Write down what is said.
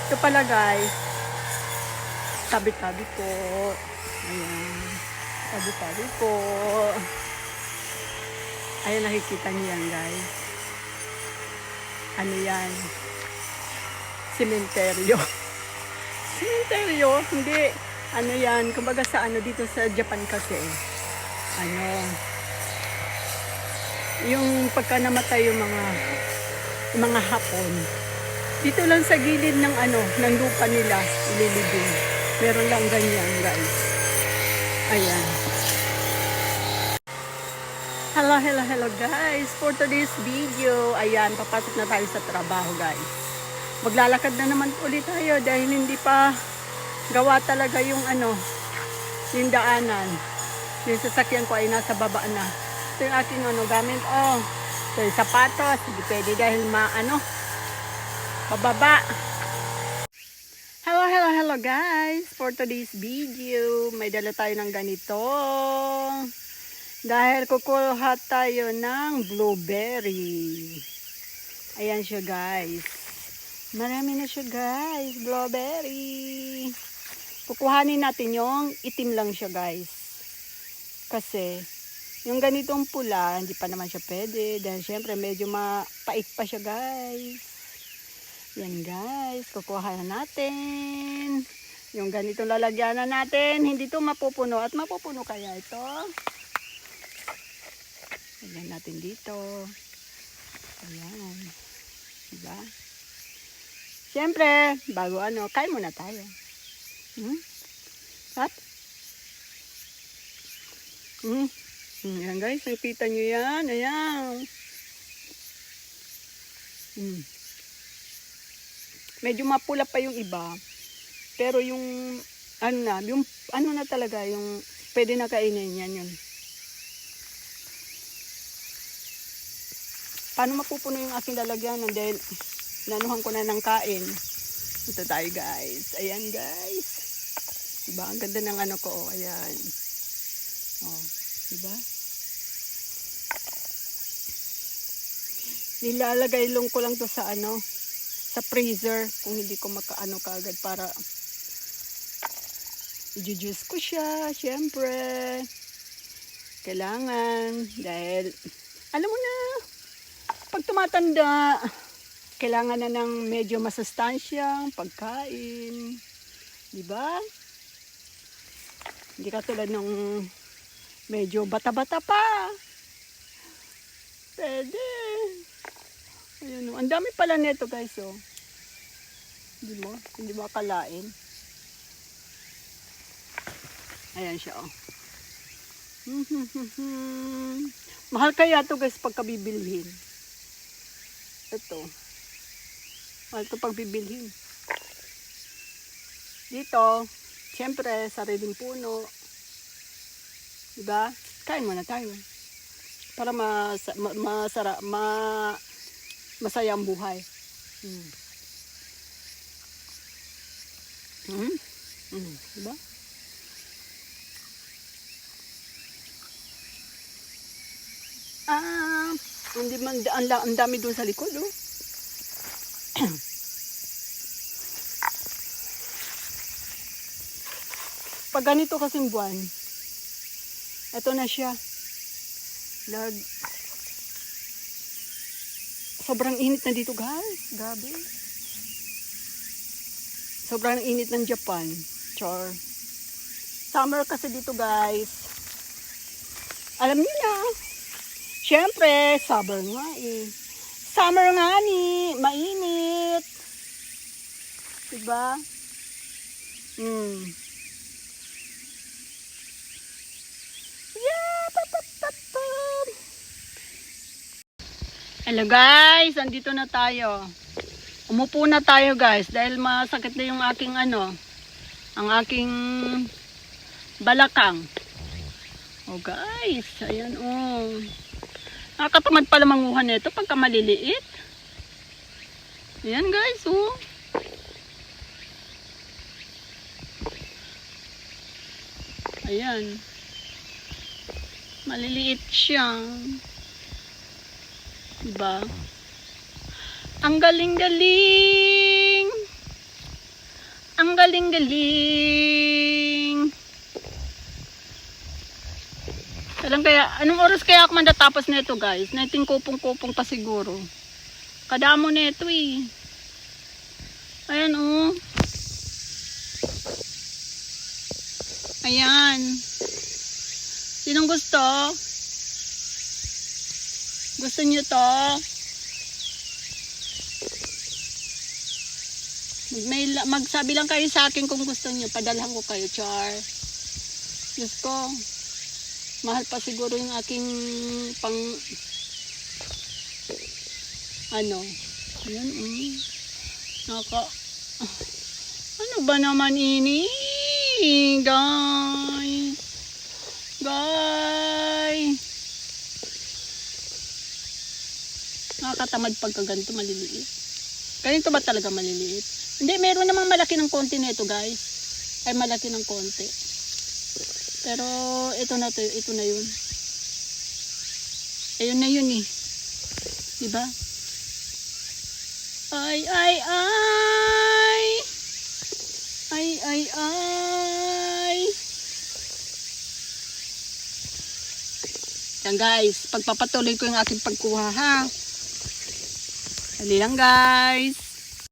Ito pala guys, tabi-tabi po. Ayan, tabi-tabi po. Ayan, nakikita niyo yan guys. Ano yan? Sementeryo. Sementeryo? Hindi. Ano yan? Kumbaga sa ano dito sa Japan kasi. Ano? Yung pagka namatay yung mga Hapon. Dito lang sa gilid ng ano, ng lupa nila, ililibing. Meron lang ganyan, guys. Ayan. Hello guys. For today's video, ayan, papasok na tayo sa trabaho, guys. Maglalakad na naman ulit tayo dahil hindi pa gawa talaga yung ano, yung daanan. Yung sasakyan ko ay nasa baba na. Ito yung aking ano, gamit. Oh, ito yung sapatos. Hindi pwede dahil pababa. Hello guys. For today's video, may dala tayo ng ganito. Dahil kukuha tayo ng blueberry. Ayan siya guys. Marami na siya guys. Blueberry. Kukuhanin natin yung itim lang siya guys. Kasi yung ganitong pula, hindi pa naman siya pwede. Dahil syempre medyo mapait pa siya guys. Yan guys, kukuha na natin. Yung ganito lalagyan na natin. Hindi to mapupuno. At mapupuno kaya ito. Lagyan natin dito. Ayan. Diba? Siyempre, bago ano, kain muna tayo. At? Ayan guys, nakita nyo yan. Ayan. Medyo mapula pa yung iba. Pero yung ano na talaga, yung pwede na kainin yan yun. Paano mapupuno yung aking lalagyanan dahil nanuhan ko na ng kain. Ito tayo guys. Ayan guys. Diba? Ang ganda ng ano ko. Oh. Ayan. Oh. Diba? Nilalagay lang ko lang to sa ano, sa freezer kung hindi ko makaano kaagad para i-juice ko siya. Syempre kailangan dahil alam mo na pag tumatanda kailangan na ng medyo masustansyang pagkain, di ba? Hindi katulad nung medyo bata-bata pa. Pwede. Ayun, ang dami pala nito guys, oh. Hindi mo akalain. Ayan siya, oh. Mahal kaya to guys pagka bibilhin. Ito. Mahal to pag bibilhin. Dito, syempre, sariling puno. Diba? Kain muna tayo. Para masaya ang buhay. Diba? Ang dami doon sa likod, oh. Pag ganito kasing buwan, ito na siya. Sobrang init na dito guys. Grabe. Sobrang init ng Japan. Char. Summer kasi dito guys. Alam niyo na. Siyempre, summer nga eh. Summer nga ni. Mainit. Diba? Hello guys, andito na tayo. Umupo na tayo guys dahil masakit na yung aking ang aking balakang. Oh guys, ayan oh. Nakakatamad pala manguha nito pagka maliliit. Ayan guys, oh. Ayan. Maliliit siya. Diba? Ang galing-galing. galing-galing. Alam kaya, anong oras kaya ako mandatapos nito guys? Nating kupong-kupong pa siguro. Kadamo nito eh. Ayan oh. Ayan. Sinong gusto? Gusto niyo to? Magsabi lang kayo sa akin kung gusto niyo. Padalhan ko kayo, char. Diyos ko. Mahal pa siguro yung aking pang ano. Ayan, ano ba naman ini? Guys. Nakakatamad pagka ganito maliliit. Ganito ba talaga maliliit? Hindi, meron namang malaki ng konti nito guys. Ay malaki ng konti. Pero ito na yun. Ayun na yun eh. Diba? Ay. Yan guys, pagpapatuloy ko yung aking pagkuha ha. Dali lang guys.